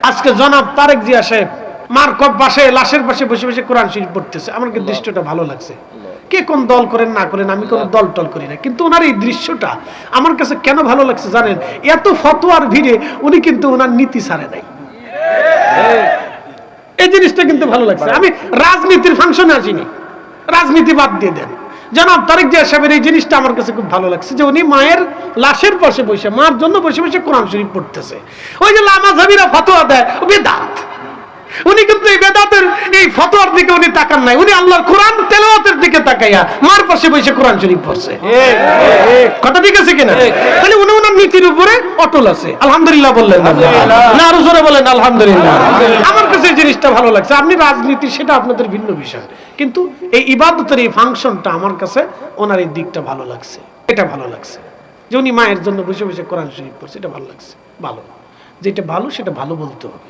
আজকে জনাব তারেক জিয়া সাহেব মার্কব পাশে লাশের পাশে বসে বসে কোরআন শরীফ পড়তেছে, আমার কি দৃশ্যটা ভালো লাগছে। কে কোন দল করেন না করেন, আমি কোন দল টল করি না, কিন্তু ওনার এই দৃশ্যটা আমার কাছে কেন ভালো লাগছে জানেন? এত ফতোয়ার ভিড়ে উনি কিন্তু ওনার নীতি ছাড়ে নাই, এই জিনিসটা কিন্তু ভালো লাগছে। আমি রাজনীতির ফাংশনে আসিনি, রাজনীতি বাদ দিয়ে দেন। জনাব তারেক জিয়া সাহেবের এই জিনিসটা আমার কাছে খুব ভালো লাগছে যে উনি মায়ের লাশের পাশে বসে, মার জন্য বসে বসে কোরআন শরীফ পড়তেছে। ওই যে লামাযাবিরা ফতোয়া দেয় বেদাত, উনি কিন্তু এই বেদাতের এই ফতোয়ার দিকে উনি তাকান নাই, উনি আল্লাহর কোরআন তেলাওয়াতের দিকে তাকাইয়া মার পাশে বসে কোরআন শরীফ পড়ছে। কথা ঠিক আছে কিনা? তাহলে উনি ওনার নীতির উপরে অটল আছে। আলহামদুলিল্লাহ বললেন না, আরো জোরে বলেন আলহামদুলিল্লাহ। আমার কাছে এই জিনিসটা ভালো লাগছে। আপনি রাজনীতি সেটা আপনাদের ভিন্ন বিষয়, কিন্তু এই ইবাদতের এই ফাংশনটা আমার কাছে ওনার এই দিকটা ভালো লাগছে। এটা ভালো লাগছে যে উনি মায়ের জন্য বসে বসে কোরআন শরীফ পড়ছে, এটা ভালো লাগছে। ভালো, যেটা ভালো সেটা ভালো বলতে হবে।